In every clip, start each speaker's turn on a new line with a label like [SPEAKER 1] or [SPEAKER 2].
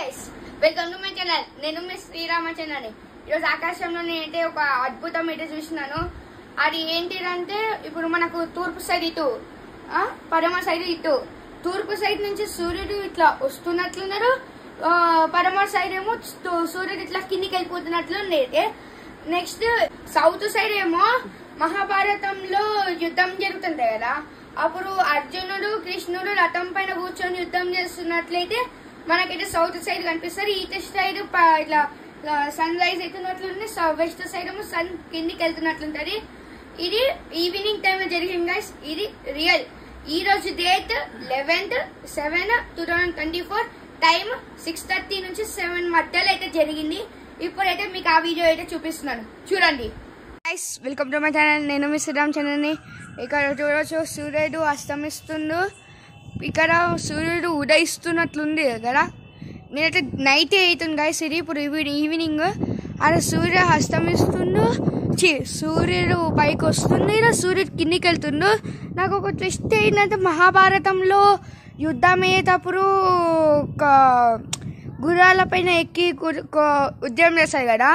[SPEAKER 1] Guys, welcome to my channel. నేను మీ శ్రీరామచంద్రని. ఈరోజు ఆకాశంలో నేనైతే ఒక అద్భుతం అయితే చూసినాను. అది ఏంటిదంటే, ఇప్పుడు మనకు తూర్పు సైడ్ ఇటు, పడమ సైడ్ ఇటు, తూర్పు సైడ్ నుంచి సూర్యుడు ఇట్లా వస్తున్నట్లున్నారు, పడమ సైడ్ ఏమో సూర్యుడు ఇట్లా కిందికి వెళ్ళిపోతున్నట్లు ఉండేది. నెక్స్ట్ సౌత్ సైడ్ ఏమో మహాభారతంలో యుద్ధం జరుగుతుంది కదా, అప్పుడు అర్జునుడు కృష్ణుడు రథం పైన కూర్చొని యుద్ధం చేస్తున్నట్లయితే మనకైతే సౌత్ సైడ్ కనిపిస్తారు. ఈస్ట్ సైడ్ ఇట్లా సన్ రైజ్ అవుతున్నట్లుంది, వెస్ట్ సైడ్ ఏమో సన్ కిందికి వెళ్తున్నట్లుంటది. ఇది ఈవినింగ్ టైం జరిగింది గైస్. ఇది రియల్. ఈ రోజు డేట్ 11/7/2024, టైం 6:30 నుంచి 7 మధ్యలో అయితే జరిగింది. ఇప్పుడైతే మీకు ఆ వీడియో అయితే చూపిస్తున్నాను, చూడండి guys. Welcome to my channel. నేను మీ శ్రీరామచంద్రని. ఇక్కడ చూడవచ్చు సూర్యుడు అస్తమిస్తుండు, ఇక్కడ సూర్యుడు ఉదయిస్తున్నట్లుంది కదా. నేనైతే నైట్ అవుతుంది గైస్. ఇది ఇప్పుడు ఈవినింగ్. అలా సూర్యుడు అస్తమిస్తుండు, సూర్యుడు పైకి వస్తుంది, ఇలా సూర్యుడు కిందికి వెళ్తుండు. నాకు ఒక ట్విస్ట్ ఏంటంటే, మహాభారతంలో యుద్ధం అయ్యేటప్పుడు గుర్రాల పైన ఎక్కి ఉద్యమం చేస్తారు కదా,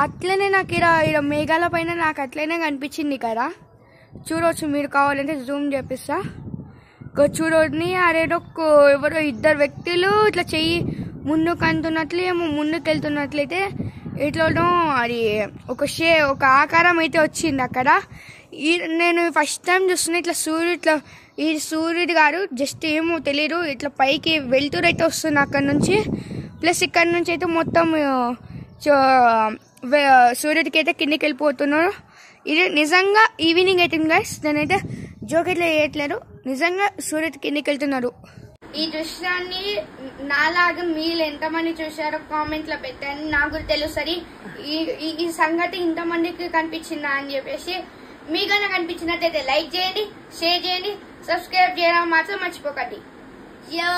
[SPEAKER 1] అట్లనే నాకు ఇక్కడ మేఘాల పైన నాకు అట్లనే కనిపించింది కదా. చూడవచ్చు, మీరు కావాలంటే జూమ్ చేపిస్తా. చూడండి, అదేదో ఎవరో ఇద్దరు వ్యక్తులు ఇట్లా చెయ్యి ముందుకు అంటున్నట్లు ఏమో ముందుకు వెళ్తున్నట్లయితే ఇట్లా అది ఒక ఆకారం అయితే వచ్చింది అక్కడ. నేను ఫస్ట్ టైం చూస్తున్నా ఇట్లా ఈ సూర్యుడు గారు జస్ట్ ఏమో తెలియదు, ఇట్లా పైకి వెళ్తూరు అయితే వస్తుంది అక్కడ నుంచి. ప్లస్ ఇక్కడ నుంచి అయితే మొత్తం సూర్యుడికి అయితే కిందికి వెళ్ళిపోతున్నారు. ఇది నిజంగా ఈవినింగ్ అవుతుంది గైస్. నేనైతే జోకెట్లు వేయట్లేదు, నిజంగా సూర్యుడి కిందికి వెళ్తున్నారు. ఈ దృశ్యాన్ని నాలాగా మీరు ఎంతమంది చూసారో కామెంట్ లో పెట్టండి, నాకు తెలుస్తుంది ఈ సంగతి ఇంతమందికి కనిపించిందా అని చెప్పేసి. మీకు కన్నా కనిపించినట్టయితే లైక్ చేయండి, షేర్ చేయండి, సబ్స్క్రైబ్ చేయడం మాత్రం మర్చిపోకండి. యో